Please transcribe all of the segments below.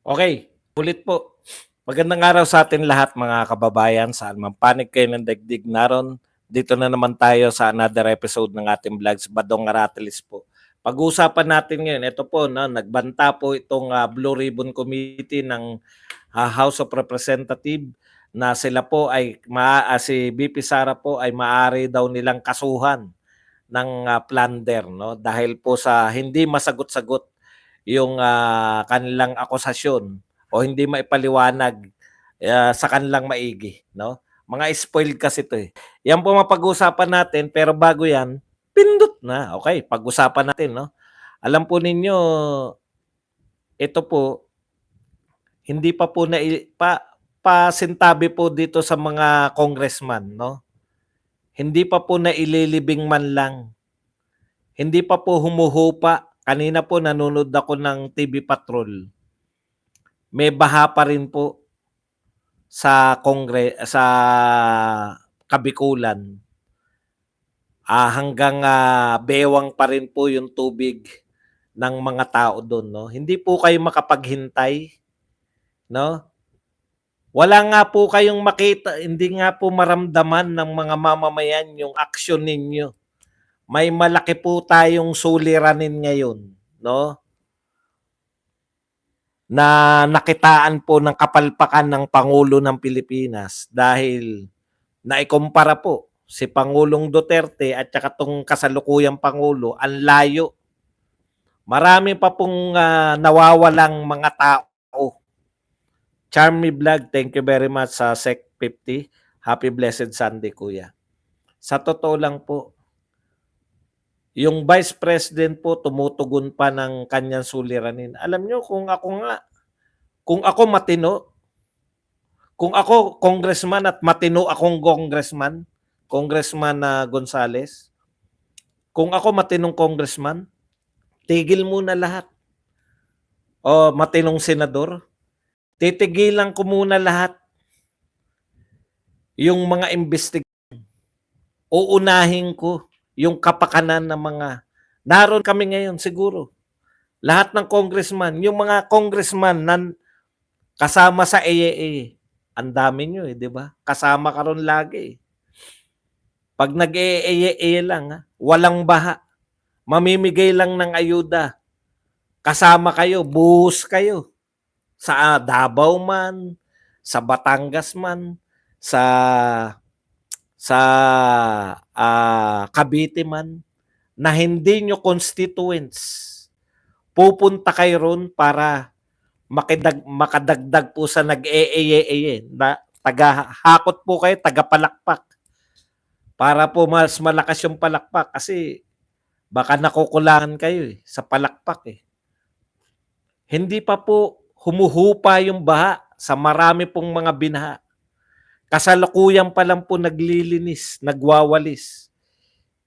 Okay, ulit po. Magandang araw sa atin lahat mga kababayan, saan man panig kayo ng daigdig naron. Dito na naman tayo sa another episode ng ating vlogs, Badong Aratilis po. Pag-uusapan natin ngayon, ito po, no, nagbanta po itong Blue Ribbon Committee ng House of Representative na sila po ay, si BP Sara po ay maaari daw nilang kasuhan ng plunder, no, dahil po sa hindi masagot-sagot yung kanilang akusasyon o hindi maipaliwanag sa kanilang maigi, no? Mga spoiled kasi 'to, eh. Yan po mapag-uusapan natin, pero bago yan, pindot na. Okay, pag-usapan natin, no? Alam po ninyo, ito po, hindi pa po pasintabi po dito sa mga congressman, no? Hindi pa po naililibing man lang. Hindi pa po humuhupa. Kanina po nanonood ako ng TV Patrol. May baha pa rin po sa Kabikulan. Hanggang bewang pa rin po yung tubig ng mga tao doon, no. Hindi po kayo makapaghintay, no. Wala nga po kayong makita, hindi nga po maramdaman ng mga mamamayan yung aksyon ninyo. May malaki po tayong suliranin ngayon, no, na nakitaan po ng kapalpakan ng Pangulo ng Pilipinas dahil naikumpara po si Pangulong Duterte at saka tong kasalukuyang Pangulo, ang layo. Marami pa pong nawawalang mga tao. Charmy Vlog, thank you very much sa Sec 50. Happy Blessed Sunday, Kuya. Sa totoo lang po, yung Vice President po tumutugon pa ng kanyang suliranin. Alam nyo, kung ako matino, kung ako congressman at matino akong congressman na Gonzales, kung ako matinong congressman, tigil muna lahat. O matinong senador, titigilan ko muna lahat yung mga investigation. Uunahin ko yung kapakanan ng mga, naroon kami ngayon siguro, lahat ng congressman, yung mga congressman na kasama sa AAA, ang dami nyo di ba? Kasama ka ron lagi. Pag nag-AAA lang, walang baha, mamimigay lang ng ayuda, kasama kayo, buhos kayo. Sa Davao man, sa Batangas man, sa Cavite man, na hindi nyo constituents. Pupunta kayo ron para makadagdag po sa nag-EAA na tagahakot po kayo, tagapalakpak. Para po mas malakas yung palakpak kasi baka nakukulangan kayo sa palakpak. Hindi pa po humuhupa yung baha sa marami pong mga binaha. Kasalukuyan pa lang po naglilinis, nagwawalis.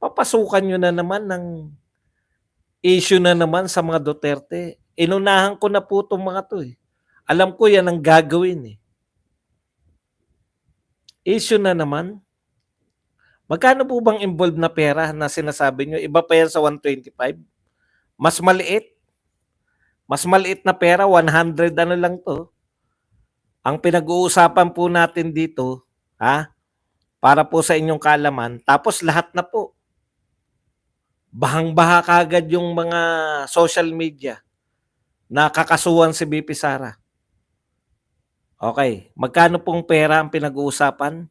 Papasukan nyo na naman ng issue na naman sa mga Duterte. Inunahan ko na po itong mga to. Alam ko yan ang gagawin. Issue na naman. Magkano po bang involved na pera na sinasabi nyo? Iba pa yan sa 125? Mas maliit. Mas maliit na pera, 100 ano lang to. Ang pinag-uusapan po natin dito, para po sa inyong kaalaman, tapos lahat na po. Bahang-baha kagad yung mga social media na kakasuhan si BP Sara. Okay, magkano pong pera ang pinag-uusapan?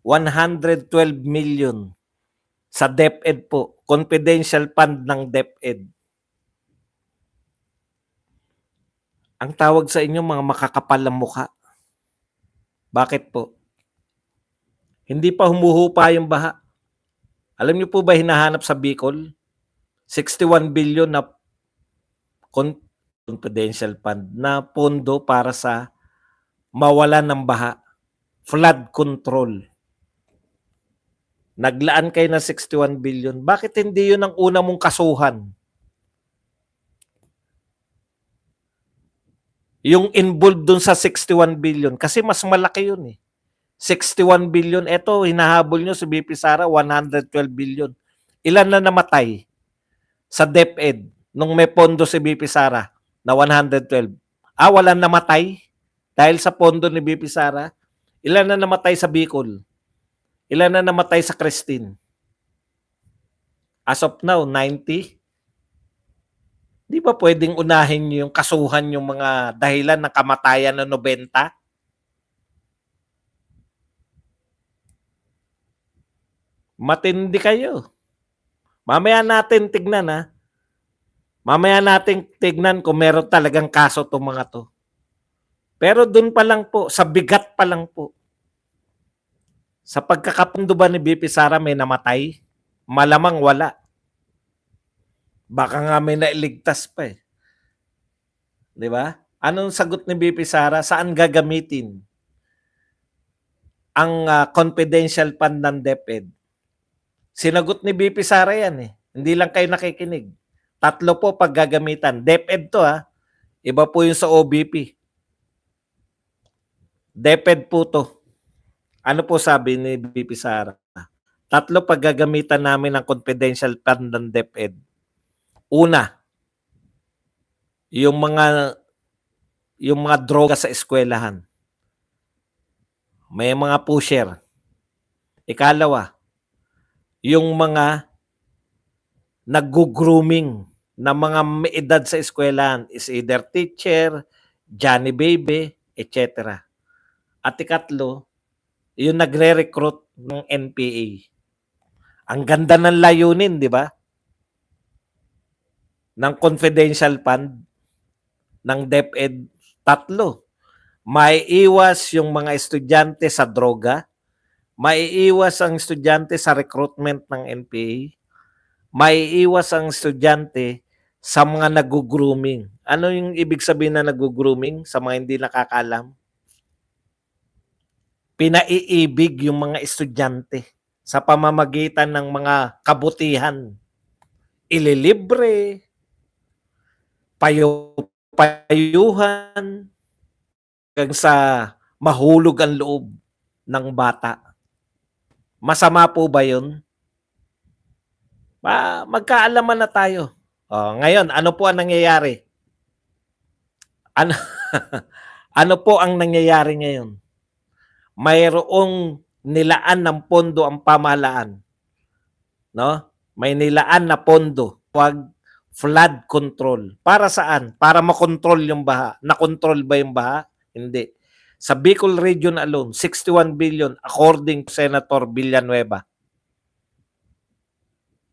112 million sa DepEd po, confidential fund ng DepEd. Ang tawag sa inyo mga makakapal ng mukha. Bakit po? Hindi pa humuhupa yung baha. Alam niyo po ba hinahanap sa Bicol? 61 billion na confidential fund na pondo para sa mawalan ng baha. Flood control. Naglaan kayo ng 61 billion. Bakit hindi yun ang una mong kasuhan? Yung involved dun sa 61 billion. Kasi mas malaki yun 61 billion. Ito, hinahabol nyo si BP Sara, 112 billion. Ilan na namatay sa DepEd nung may pondo si BP Sara na 112? Walang namatay dahil sa pondo ni BP Sara. Ilan na namatay sa Bicol? Ilan na namatay sa Cristin? As of now, 90. Di ba pwedeng unahin yung kasuhan yung mga dahilan ng kamatayan ng 90? Matindi kayo. Mamaya natin tignan ha. Mamaya natin tignan kung meron talagang kaso itong mga to. Pero dun pa lang po, sa bigat pa lang po. Sa pagkakapundo ba ni BP Sara may namatay? Malamang wala. Baka nga may nailigtas pa eh. Di ba? Anong sagot ni BP Sara? Saan gagamitin ang confidential fund ng DepEd? Sinagot ni BP Sara yan eh. Hindi lang kayo nakikinig. 3 po paggagamitan. DepEd to ha. Iba po yung sa OBP. DepEd po to. Ano po sabi ni BP Sara? 3 paggagamitan namin ng confidential fund ng DepEd. Una, yung mga droga sa eskwelahan. May mga pusher. Ikalawa, yung mga nag-grooming na mga may edad sa eskwelahan is either teacher, Johnny Baby, etc. At ikatlo, yung nagre-recruit ng NPA. Ang ganda ng layunin, di ba? Ng confidential fund ng DepEd, 3. Maiiwas yung mga estudyante sa droga, maiiwas ang estudyante sa recruitment ng NPA, maiiwas ang estudyante sa mga nag-grooming. Ano yung ibig sabihin na nag-grooming sa mga hindi nakakaalam? Pinaiibig yung mga estudyante sa pamamagitan ng mga kabutihan. Ililibre, payuhan, hanggang sa mahulog ang loob ng bata. Masama po ba yun? Magkaalaman na tayo. Ngayon, ano po ang nangyayari? Ano, ano po ang nangyayari ngayon? Mayroong nilaan ng pondo ang pamahalaan. No? May nilaan na pondo. Flood control. Para saan? Para makontrol yung baha. Nakontrol ba yung baha? Hindi. Sa Bicol region alone, 61 billion according to Senator Villanueva.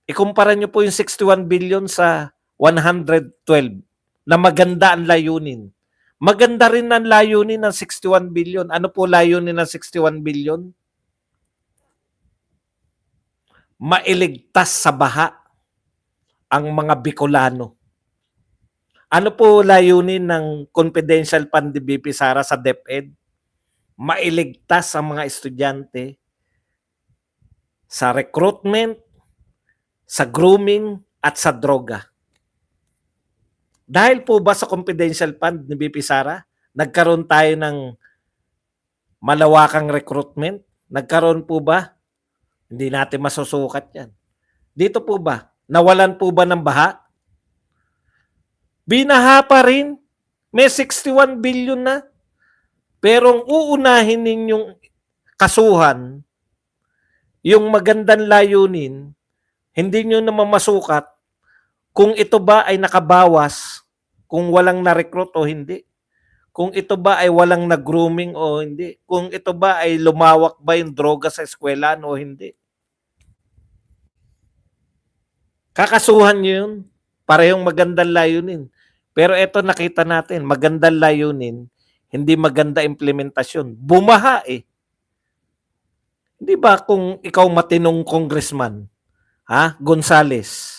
Ikumpara nyo po yung 61 billion sa 112 na maganda ang layunin. Maganda rin ang layunin ng 61 billion. Ano po layunin ng 61 billion? Mailigtas sa baha ang mga Bicolano. Ano po layunin ng confidential fund ni BP Sara sa DepEd? Mailigtas ang mga estudyante sa recruitment, sa grooming, at sa droga. Dahil po ba sa confidential fund ni BP Sara, nagkaroon tayo ng malawakang recruitment? Nagkaroon po ba? Hindi natin masusukat yan. Dito po ba? Nawalan po ba ng baha? Binaha pa rin. May 61 billion na. Pero ang uunahin ninyong kasuhan, yung magandang layunin, hindi nyo naman masukat kung ito ba ay nakabawas, kung walang na-recruit o hindi. Kung ito ba ay walang na-grooming o hindi. Kung ito ba ay lumawak ba yung droga sa eskwelahan o hindi. Kakasuhan nyo yun. Parehong magandang layunin. Pero ito nakita natin, magandang layunin, hindi maganda implementasyon. Bumaha eh. Hindi ba kung ikaw matinong congressman, Gonzales,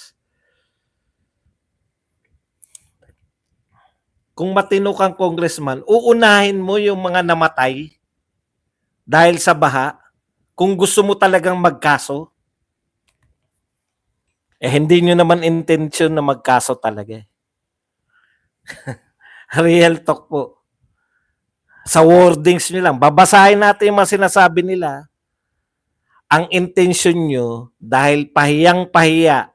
kung matino kang congressman, uunahin mo yung mga namatay dahil sa baha, kung gusto mo talagang magkaso, hindi nyo naman intensyon na magkaso talaga. Real talk po. Sa wordings nyo lang, babasahin natin yung mga sinasabi nila. Ang intensyon nyo, dahil pahiyang-pahiya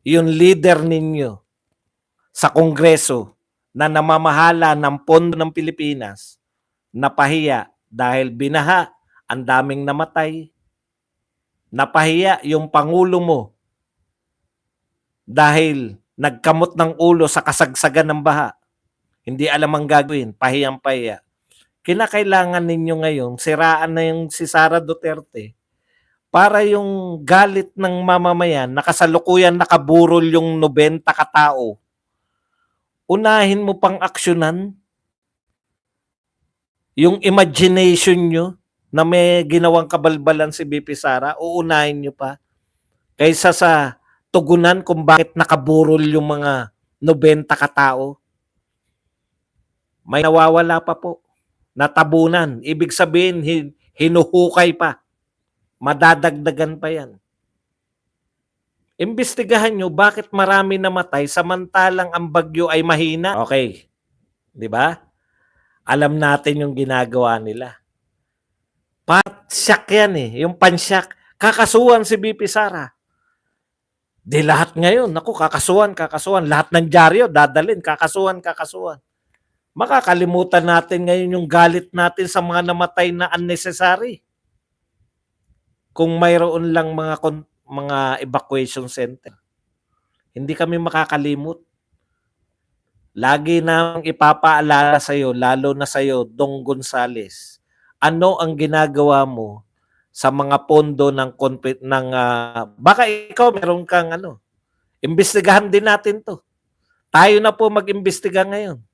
yung leader ninyo sa Kongreso na namamahala ng pondo ng Pilipinas napahiya dahil binaha, ang daming namatay. Napahiya yung Pangulo mo dahil nagkamot ng ulo sa kasagsagan ng baha. Hindi alam ang gagawin, pahiyang-pahiya. Kinakailangan ninyo ngayon, siraan na yung si Sara Duterte para yung galit ng mamamayan, nakasalukuyan nakaburol yung 90 katao, unahin mo pang aksyonan yung imagination nyo na may ginawang kabalbalan si BP Sara, uunahin nyo pa kaysa sa tugunan kung bakit nakaburol yung mga 90 katao. May nawawala pa po, natabunan. Ibig sabihin, hinuhukay pa. Madadagdagan pa yan. Imbestigahan nyo bakit marami namatay samantalang ang bagyo ay mahina. Okay. Di ba? Alam natin yung ginagawa nila. Pansyak yan eh. Yung pansyak. Kakasuhan si BP Sara. Di lahat ngayon. Naku, kakasuhan. Lahat ng dyaryo, dadalin. Kakasuhan. Makakalimutan natin ngayon yung galit natin sa mga namatay na unnecessary. Kung mayroon lang mga evacuation center. Hindi kami makakalimot. Lagi nang ipapaalala sa iyo, lalo na sa iyo, Dong Gonzales, ano ang ginagawa mo sa mga pondo ng baka ikaw meron kang imbestigahan din natin to. Tayo na po mag-imbestiga ngayon.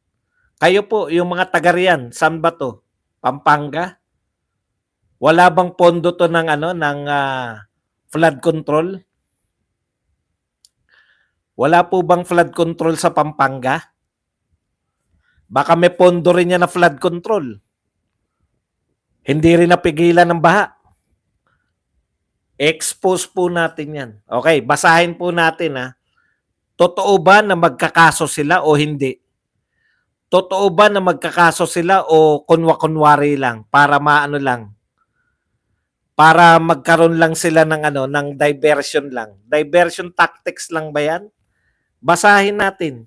Kayo po, yung mga taga riyan, saan ba to? Pampanga? Wala bang pondo to ng flood control? Wala po bang flood control sa Pampanga? Baka may pondo rin yan na flood control. Hindi rin napigilan ng baha. Expose po natin yan. Okay, basahin po natin ha. Totoo ba na magkakaso sila o hindi? Totoo ba na magkakaso sila o kunwa-kunwari lang para maano lang? Para magkaroon lang sila ng diversion lang. Diversion tactics lang ba yan? Basahin natin.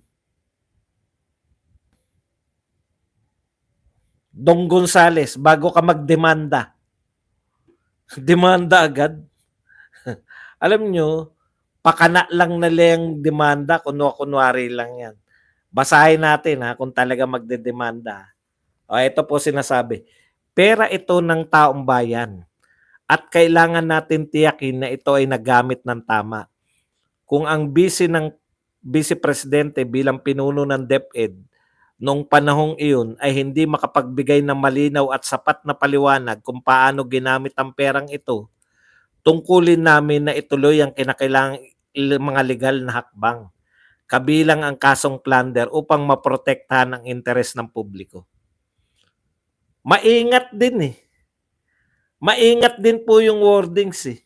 Dong Gonzales, bago ka magdemanda. Demanda agad. Alam nyo, pakana lang na lang demanda, kunwari lang yan. Basahin natin kung talaga magdedemanda. O, ito po sinasabi. Pera ito ng taong bayan at kailangan natin tiyakin na ito ay nagamit ng tama. Kung ang Vice Presidente bilang pinuno ng DepEd noong panahong iyon ay hindi makapagbigay ng malinaw at sapat na paliwanag kung paano ginamit ang perang ito, tungkulin namin na ituloy ang kinakailangang mga legal na hakbang, kabilang ang kasong plunder upang maprotektahan ang interes ng publiko. Maingat din eh. Maingat din po yung wordings eh.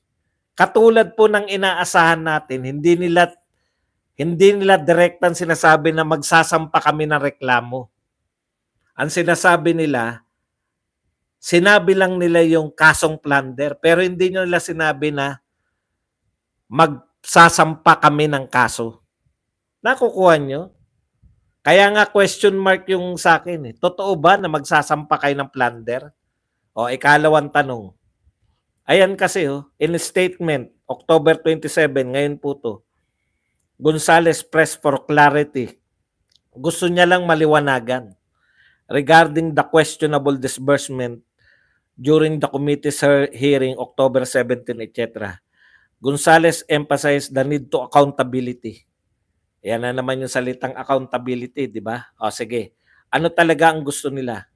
Katulad po ng inaasahan natin, hindi nila direktang sinasabi na magsasampa kami ng reklamo. Ang sinasabi nila, sinabi lang nila yung kasong plunder, pero hindi nila sinabi na magsasampa kami ng kaso. Nakukuha nyo? Kaya nga question mark yung sa akin eh. Totoo ba na magsasampa kayo ng plunder? O ikalawang tanong. Ayan kasi in statement, October 27, ngayon po to. Gonzales press for clarity. Gusto niya lang maliwanagan regarding the questionable disbursement during the committee's hearing October 17, etc. Gonzales emphasized the need to accountability. Yan na naman yung salitang accountability, di ba? O sige, ano talaga ang gusto nila?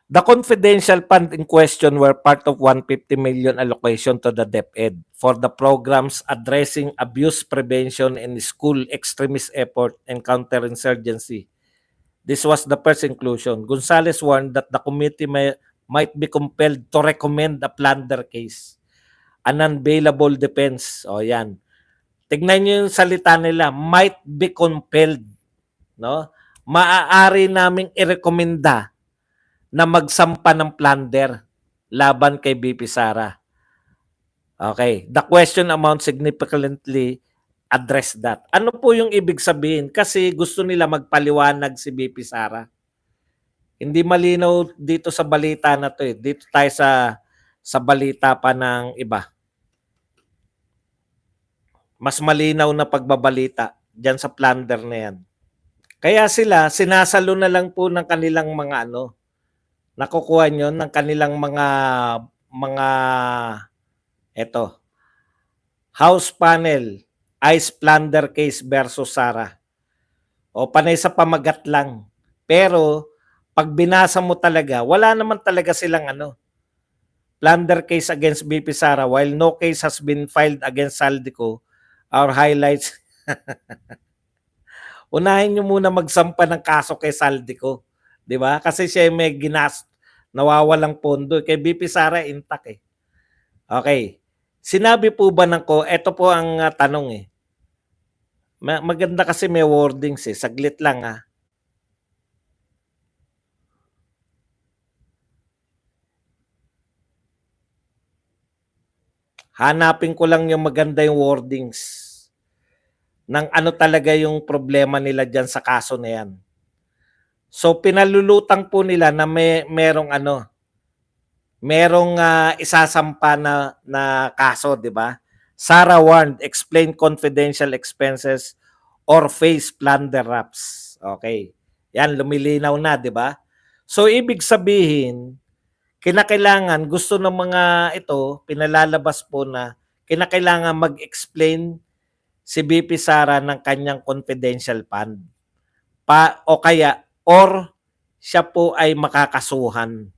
The confidential fund in question were part of 150 million allocation to the DepEd for the programs addressing abuse prevention and school extremist effort and counterinsurgency. This was the first inclusion. Gonzales warned that the committee might be compelled to recommend a plunder case, an unbailable defense. O yan. Tignan nyo yung salita nila, might be compelled. No? Maaari naming irekomenda na magsampa ng plunder laban kay BP Sara. Okay. The question amounts significantly address that. Ano po yung ibig sabihin? Kasi gusto nila magpaliwanag si VP Sara. Hindi malinaw dito sa balita na 'to, eh. Dito tayo sa balita pa ng iba. Mas malinaw na pagbabalita diyan sa plunder na 'yan. Kaya sila sinasalo na lang po ng kanilang mga ano, nakukuha niyo ng kanilang mga eto, House panel, ICE plunder case versus Sara. O panay sa pamagat lang. Pero pag binasa mo talaga, wala naman talaga silang ano, plunder case against BP Sara while no case has been filed against Saldico. Our highlights. Unahin nyo muna magsampa ng kaso kay Saldico. Di ba? Kasi siya may nawawalang pondo. Kay BP Sara, intact eh. Okay. Sinabi po ba ng ko, ito po ang tanong eh. Maganda kasi may wordings eh. Saglit lang ha. Hanapin ko lang yung maganda yung wordings ng ano talaga yung problema nila dyan sa kaso na yan. So pinalulutang po nila na merong isasampa na kaso, di ba? Sara warned, explain confidential expenses or face plunder raps. Okay. Yan, lumilinaw na, di ba? So ibig sabihin, kinakailangan, gusto ng mga ito, pinalalabas po na kinakailangan mag-explain si BP Sara ng kanyang confidential fund. O kaya, or siya po ay makakasuhan.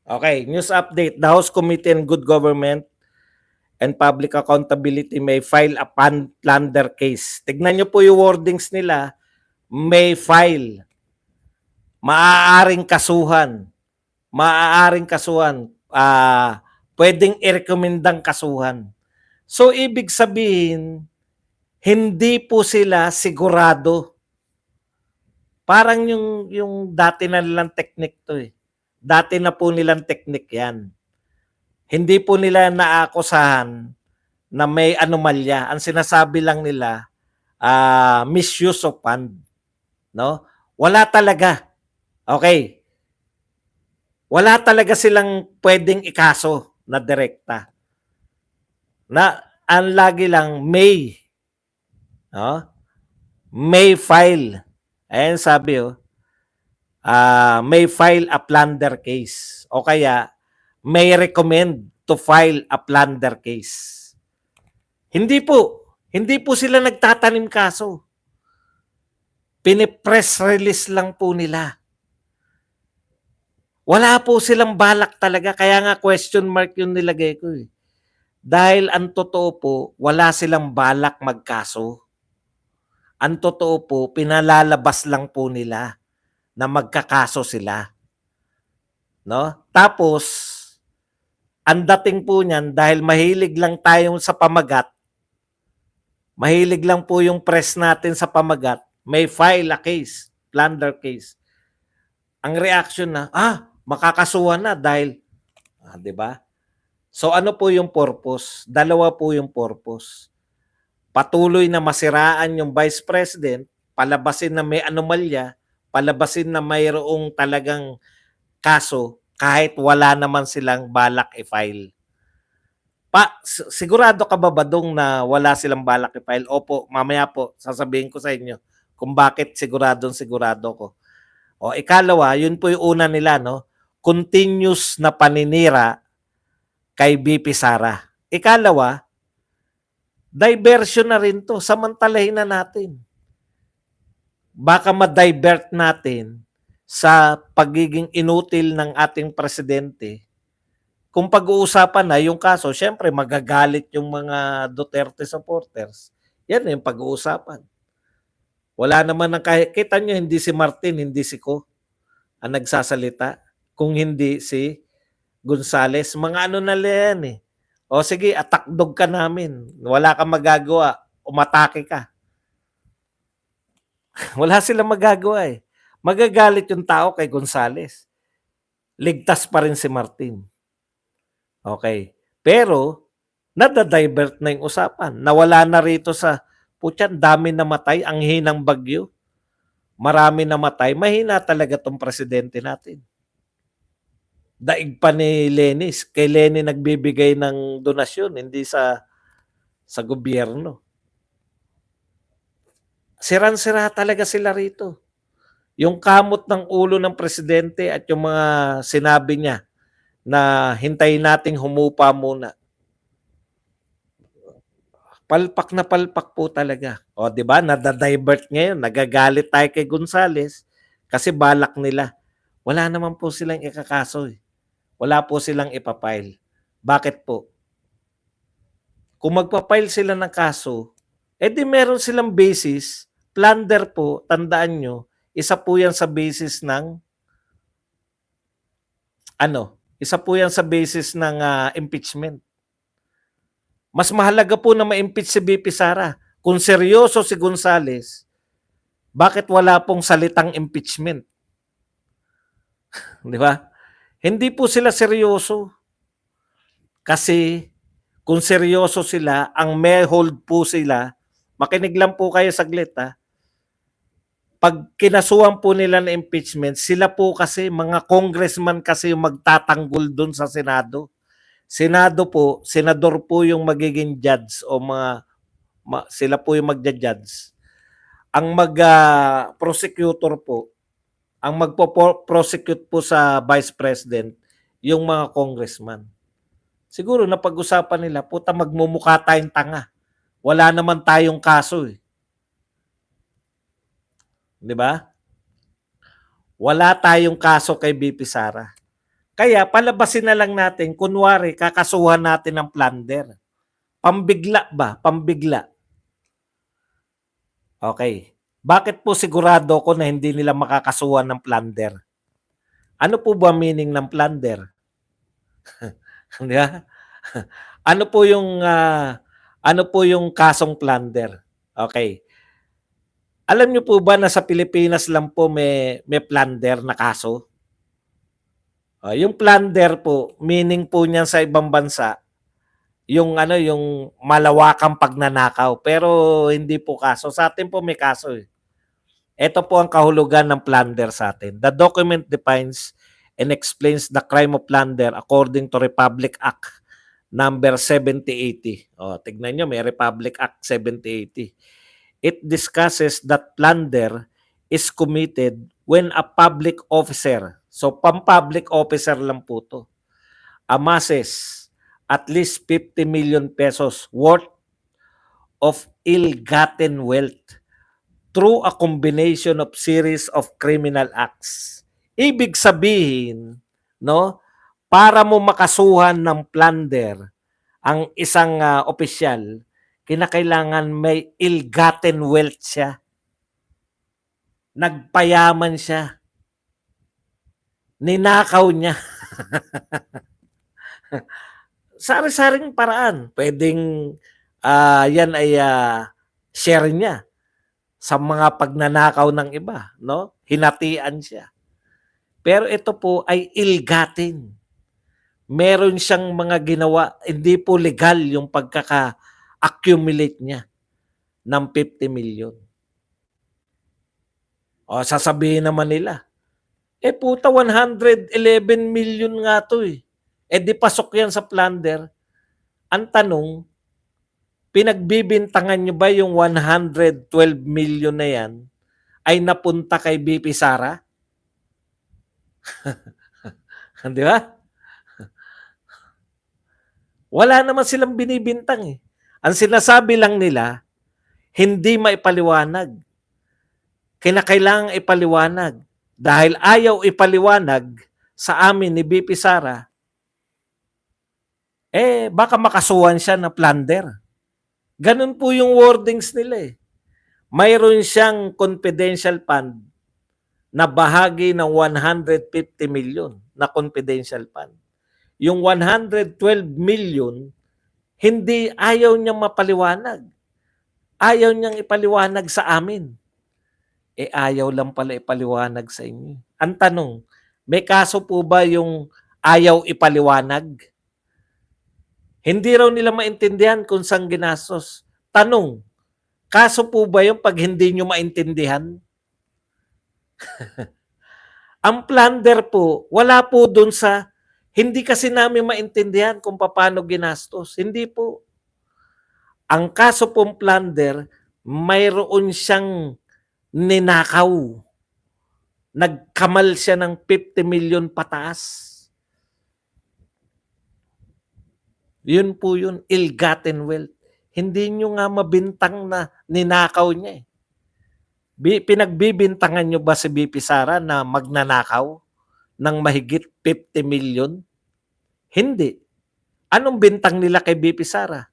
Okay, news update. The House Committee on Good Government and Public Accountability may file a plunder case. Tignan nyo po yung wordings nila. May file. Maaaring kasuhan. Pwedeng i-recommendang kasuhan. So, ibig sabihin, hindi po sila sigurado. Parang yung dati na nilang technique to eh. Dati na po nilang technique yan. Hindi po nila naakusahan na may anomalya. Ang sinasabi lang nila, misuse of fund. No? Wala talaga. Okay. Wala talaga silang pwedeng ikaso na direkta. Na ang lagi lang may. No? May file. Ayan sabi may file a plunder case o kaya may recommend to file a plunder case. Hindi po sila nagtatanim kaso. Pinipress release lang po nila. Wala po silang balak talaga, kaya nga question mark yung nilagay ko eh. Dahil ang totoo po, wala silang balak magkaso. Ang totoo po, pinalalabas lang po nila na magkakaso sila. No? Tapos, ang dating po niyan, dahil mahilig lang tayo sa pamagat, mahilig lang po yung press natin sa pamagat, may file a case, plunder case. Ang reaction na, makakasuhan na dahil, di ba? So ano po yung purpose? Dalawa po yung purpose. Patuloy na masiraan yung Vice President, palabasin na may anomalya, palabasin na mayroong talagang kaso kahit wala naman silang balak i-file. Sigurado ka ba Badong na wala silang balak i-file? Opo, mamaya po sasabihin ko sa inyo kung bakit sigurado ko. O ikalawa, yun po yung una nila, no? Continuous na paninira kay BP Sara. Ikalawa, diversion na rin to. Samantalahin na natin. Baka ma-divert natin sa pagiging inutil ng ating presidente. Kung pag-uusapan na yung kaso, syempre magagalit yung mga Duterte supporters. Yan yung pag-uusapan. Wala naman ang kita nyo, hindi si Martin, hindi si Ko ang nagsasalita. Kung hindi si Gonzales, mga ano na yan eh. O sige, atakdog ka namin. Wala kang magagawa. Umatake ka. Wala silang magagawa eh. Magagalit yung tao kay Gonzales. Ligtas pa rin si Martin. Okay. Pero, Nada-divert na yung usapan. Nawala na rito sa, putyan, dami namatay, ang hinang bagyo. Marami namatay. Mahina talaga tong presidente natin. Daig pa ni Lenis. Kay Lenny nagbibigay ng donasyon, hindi sa gobyerno. Siran-sira talaga sila rito. Yung kamot ng ulo ng presidente at yung mga sinabi niya na hintayin nating humupa muna. Palpak na palpak po talaga. O, di ba? Nada-divert ngayon. Nagagalit tayo kay Gonzales kasi balak nila. Wala naman po silang ikakaso. Wala po silang ipapile. Bakit po? Kung magpapile sila ng kaso, edi meron silang basis. Plunder po, tandaan nyo, isa po yan sa basis ng isa po yan sa basis ng impeachment. Mas mahalaga po na ma-impeach si BP Sara. Kung seryoso si Gonzales, bakit wala pong salitang impeachment? Di ba? Hindi po sila seryoso. Kasi kung seryoso sila, ang may hold po sila, makinig lang po kayo saglit pag kinasuhan po nila ng impeachment, sila po kasi, mga congressman kasi yung magtatanggol dun sa Senado. Senado po, senador po yung magiging judge o sila po yung magja-judge. Ang prosecutor po, ang magpo-prosecute po sa vice president, yung mga congressman. Siguro napag-usapan nila, puta magmumukha tayong tanga. Wala naman tayong kaso Di ba? Wala tayong kaso kay BP Sara. Kaya palabasin na lang natin, kunwari kakasuhan natin ng plunder. Pambigla ba? Pambigla. Okay. Bakit po sigurado ko na hindi nila makakasuhan ng plunder? Ano po ba meaning ng plunder? Di ba? Ano po yung kasong plunder? Okay. Alam niyo po ba na sa Pilipinas lang po may plunder na kaso? Yung plunder po, meaning po niyan sa ibang bansa, yung yung malawakang pagnanakaw, pero hindi po kaso. Sa atin po may kaso Ito po ang kahulugan ng plunder sa atin. The document defines and explains the crime of plunder according to Republic Act number 7080. Tignan nyo, may Republic Act 7080. It discusses that plunder is committed when a public officer, so pang-public officer lang po to, amasses at least 50 million pesos worth of ill-gotten wealth through a combination of series of criminal acts. Ibig sabihin, para mo makasuhan ng plunder ang isang opisyal, kinakailangan may ill-gotten wealth siya. Nagpayaman siya. Ninakaw niya. Sari-saring paraan. Pwedeng yan ay share niya sa mga pagnanakaw ng iba, Hinatian siya. Pero ito po ay ill-gotten. Meron siyang mga ginawa, hindi po legal yung pagkaka-accumulate niya ng 50 million. Sasabihin naman nila, puta 111 million nga to di pasok yan sa plunder. Ang tanong, pinagbibintangan nyo ba yung 112 million na yan ay napunta kay BP Sara? Di ba? Wala naman silang binibintang Ang sinasabi lang nila, hindi maipaliwanag. Kinakailangang ipaliwanag. Dahil ayaw ipaliwanag sa amin ni BP Sara, baka makasuhan siya na plunder. Ganun po yung wordings nila Mayroon siyang confidential fund na bahagi ng 150 million na confidential fund. Yung 112 million, hindi ayaw niyang mapaliwanag. Ayaw niyang ipaliwanag sa amin. Ayaw lang pala ipaliwanag sa inyo. Ang tanong, may kaso po ba yung ayaw ipaliwanag? Hindi raw nila maintindihan kung saan ginastos. Tanong, kaso po ba yung pag hindi nyo maintindihan? Ang plunder po, wala po dun sa hindi kasi namin maintindihan kung paano ginastos. Hindi po. Ang kaso pong plunder, mayroon siyang ninakaw. Nagkamal siya ng 50 million pataas. Yun po yun, ill-gotten wealth. Hindi nyo nga mabintang na ninakaw niya eh. Pinagbibintangan nyo ba si BP Sara na magnanakaw ng mahigit 50 million? Hindi. Anong bintang nila kay BP Sara?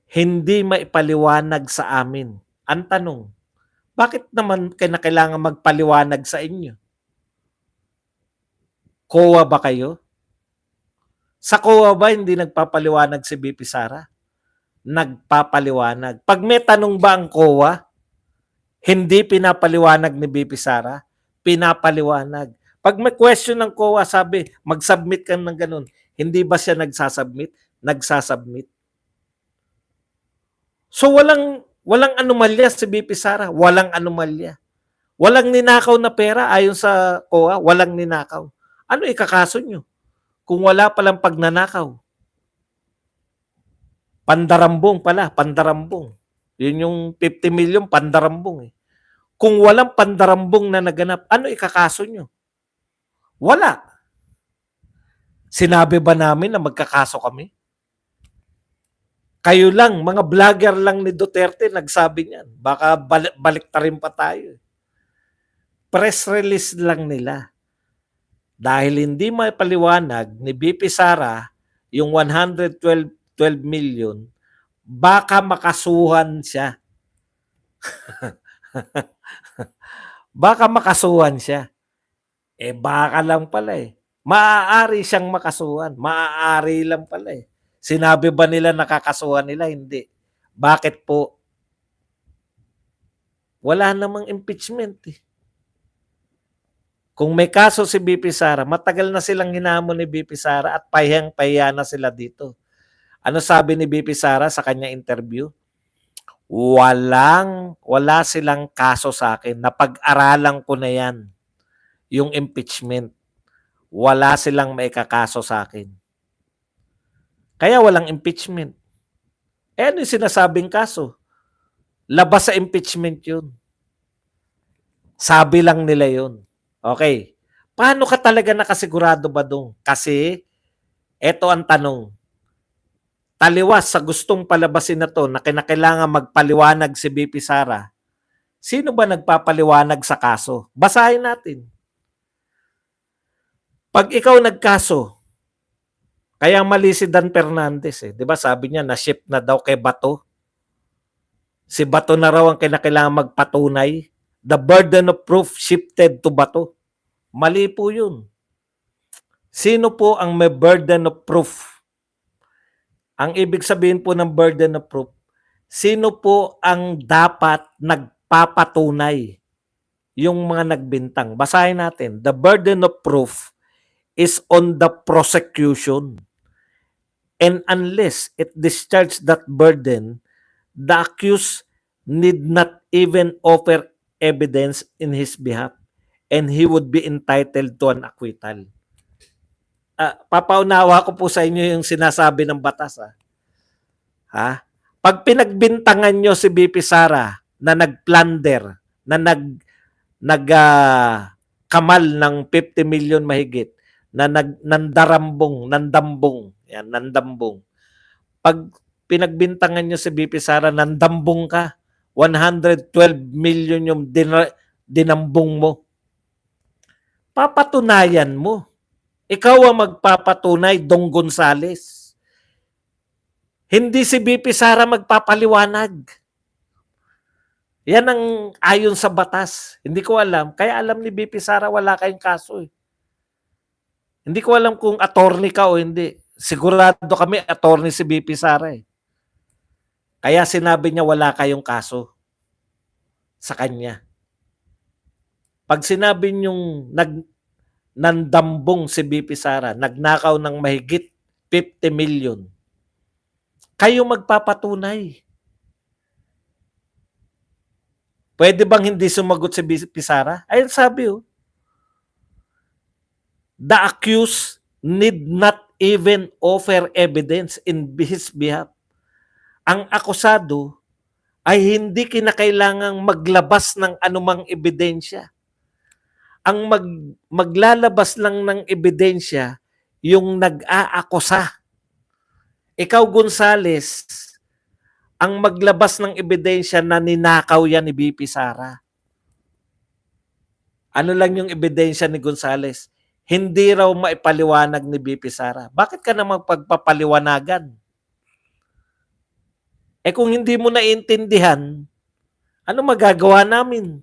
Hindi maipaliwanag sa amin. Ang tanong, bakit naman kailangan magpaliwanag sa inyo? COA ba kayo? Sa COA ba hindi nagpapaliwanag si BP Sara? Nagpapaliwanag. Pag may tanong ba ang COA, hindi pinapaliwanag ni BP Sara? Pinapaliwanag. Pag may question ng COA, sabi, mag-submit ka ng ganun. Hindi ba siya nagsasubmit? Nagsasubmit. So walang anomalya si BP Sara. Walang anomalya. Walang ninakaw na pera ayon sa COA. Walang ninakaw. Ano ikakaso nyo? Kung wala palang pagnanakaw. Pandarambong pala, pandarambong. Yun yung 50 million, pandarambong eh. Kung walang pandarambong na naganap, ano ikakaso nyo? Wala. Sinabi ba namin na magkakaso kami? Kayo lang, mga vlogger lang ni Duterte nagsabi niyan. Baka balik ta rin pa tayo. Press release lang nila. Dahil hindi may paliwanag ni BP Sara yung 112 million, baka makasuhan siya. Baka makasuhan siya. Eh baka lang pala eh. Maaari siyang makasuhan. Maaari lang pala eh. Sinabi ba nila nakakasuhan nila? Hindi. Bakit po? Wala namang impeachment eh. Kung may kaso si BP Sara, matagal na silang hinamon ni BP Sara at pahiyang-pahiya na sila dito. Ano sabi ni BP Sara sa kanya interview? Wala silang kaso sa akin. Napag-aralan ko na yan. Yung impeachment. Wala silang maikakaso sa akin. Kaya walang impeachment. Eh ano yung sinasabing kaso? Labas sa impeachment yun. Sabi lang nila yun. Okay. Paano ka talaga nakasigurado ba doon? Kasi, eto ang tanong. Taliwas sa gustong palabasin na to na kinakailangan magpaliwanag si BP Sara, sino ba nagpapaliwanag sa kaso? Basahin natin. Pag ikaw nagkaso, kaya mali si Dan Fernandez eh. Di ba sabi niya na-shift na daw kay Bato? Si Bato na raw ang kinakailangan magpatunay. The burden of proof shifted to Bato. Mali po yun. Sino po ang may burden of proof? Ang ibig sabihin po ng burden of proof, sino po ang dapat nagpapatunay? Yung mga nagbintang. Basahin natin. The burden of proof is on the prosecution. And unless it discharges that burden, the accused need not even offer evidence in his behalf and he would be entitled to an acquittal. Papaunawa ko po sa inyo yung sinasabi ng batas. Ha? Pag pinagbintangan nyo si BP Sara na nagplunder, na kamal ng 50 million mahigit, na nandambong. Yan, nandambong. Pag pinagbintangan nyo si BP Sara, nandambong ka, 112 million yung dinambong mo. Papatunayan mo. Ikaw ang magpapatunay, Dong Gonzales. Hindi si BP Sara magpapaliwanag. Yan ang ayon sa batas. Hindi ko alam. Kaya alam ni BP Sara wala kayong kaso eh. Hindi ko alam kung attorney ka o hindi. Sigurado kami attorney si BP Sara eh. Kaya sinabi niya wala kayong kaso sa kanya. Pag sinabi niyong nandambong si BP Sara, nagnakaw ng mahigit 50 million. Kayo magpapatunay. Pwede bang hindi sumagot si VP Sara? Ayun sabi, the accused need not even offer evidence in his behalf. Ang akusado ay hindi kinakailangang maglabas ng anumang ebidensya. Ang maglalabas lang ng ebidensya yung nag-aakusa. Ikaw, Gonzales, ang maglabas ng ebidensya na ninakaw yan ni VP Sara. Ano lang yung ebidensya ni Gonzales? Hindi raw maipaliwanag ni VP Sara. Bakit ka naman pagpapaliwanagan? Kung hindi mo naiintindihan, ano magagawa namin?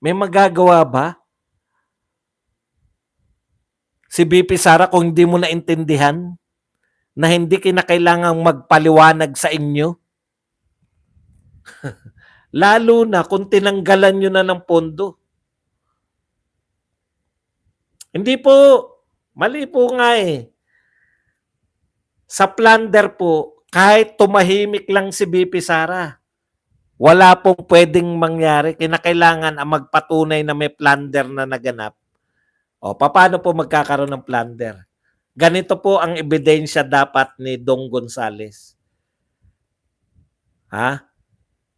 May magagawa ba? Si VP Sara kung hindi mo naintindihan na hindi kinakailangang magpaliwanag sa inyo? Lalo na kung tinanggalan nyo na ng pondo. Hindi po, mali po nga Sa plunder po, kahit tumahimik lang si VP Sara, wala pong pwedeng mangyari. Kinakailangan ang magpatunay na may plunder na naganap. Paano po magkakaroon ng plunder? Ganito po ang ebidensya dapat ni Dong Gonzales.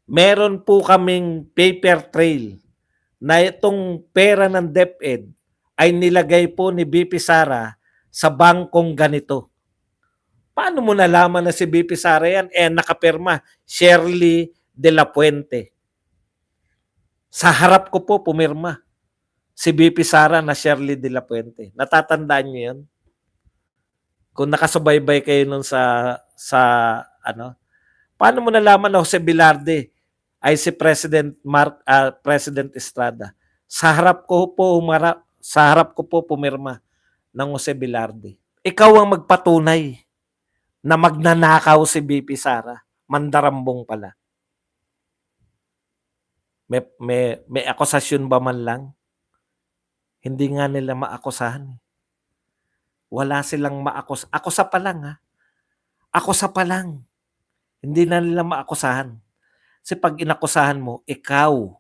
Meron po kaming paper trail na itong pera ng DepEd ay nilagay po ni VP Sara sa bangkong ganito. Paano mo nalaman na si VP Sara yan? Nakapirma, Shirley de la Puente. Sa harap ko po pumirma si VP Sara na Shirley de la Puente. Natatandaan niyo yun? Kung nakasubaybay kayo nun sa paano mo nalaman na Jose Velarde ay si President Estrada? Sa harap ko po pumirma ng Jose Velarde. Ikaw ang magpatunay na magnanakaw si VP Sara. Mandarambong pala. May akusasyon ba man lang? Hindi nga nila maakusahan. Wala silang maakus. Akusa pa lang Akusa pa lang. Hindi na nila maakusahan. Kasi pag inakusahan mo, ikaw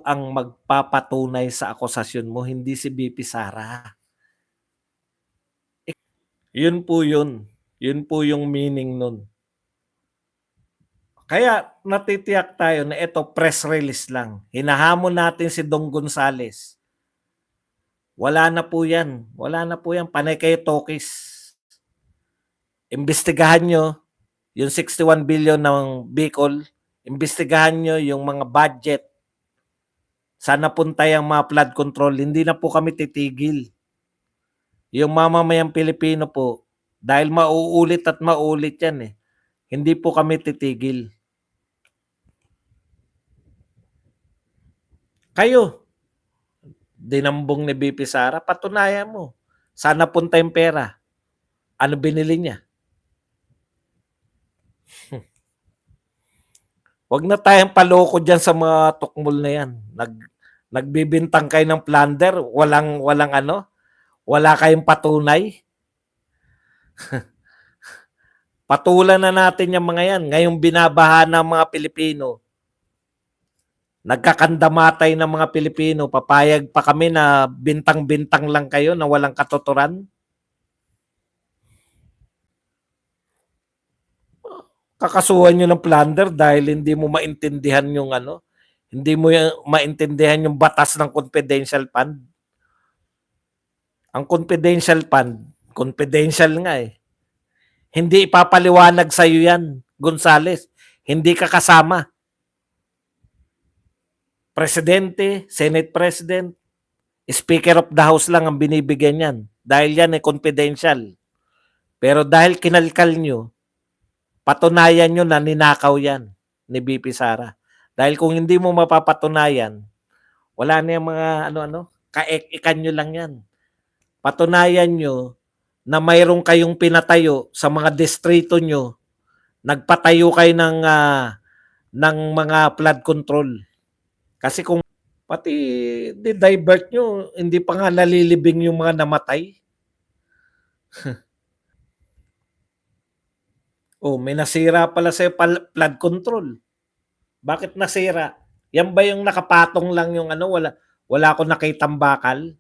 ang magpapatunay sa akusasyon mo, hindi si VP Sara. Yun po yun. Yun po yung meaning nun. Kaya natitiyak tayo na ito press release lang. Hinahamon natin si Dong Gonzales. Wala na po yan. Wala na po yan. Panay kayo tokis. Imbestigahan nyo yung 61 billion ng Bicol. Imbestigahan nyo yung mga budget. Sana puntay ang mga flood control. Hindi na po kami titigil. Yung mamamayang Pilipino po, dahil mauulit at mauulit yan hindi po kami titigil. Kayo, dinambong ni VP Sara, patunayan mo. Sana punta yung pera. Ano binili niya? Huwag na tayong paloko dyan sa mga tukmol na yan. Nagbibintang kayo ng plunder, wala kayong patunay. Patulan na natin yung mga yan. Ngayong binabaha ng mga Pilipino. Nagkakandamatay ng mga Pilipino. Papayag pa kami na bintang-bintang lang kayo na walang katuturan. Kakasuhan nyo ng plunder dahil hindi mo maintindihan yung hindi mo maintindihan yung batas ng confidential fund. Ang confidential fund, confidential nga Hindi ipapaliwanag sa iyo yan, Gonzales. Hindi ka kasama. Presidente, Senate President, Speaker of the House lang ang binibigyan yan. Dahil yan confidential. Pero dahil kinalkal nyo, patunayan nyo na ninakaw yan ni VP Sara. Dahil kung hindi mo mapapatunayan, wala na yung mga kaek-ikan nyo lang yan. Patunayan nyo na mayroong kayong pinatayo sa mga distrito nyo, nagpatayo kayo ng mga flood control. Kasi kung Pati di-divert nyo, hindi pa nga nalilibing yung mga namatay. Oh, may nasira pala sa flood control. Bakit nasira? Yan ba yung nakapatong lang yung ano, wala akong nakitang bakal?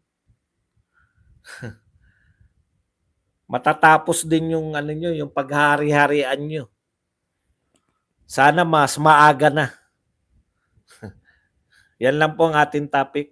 Matatapos din yung ano nyo, yung paghari-harian nyo. Sana mas maaga na. Yan lang po ang ating topic.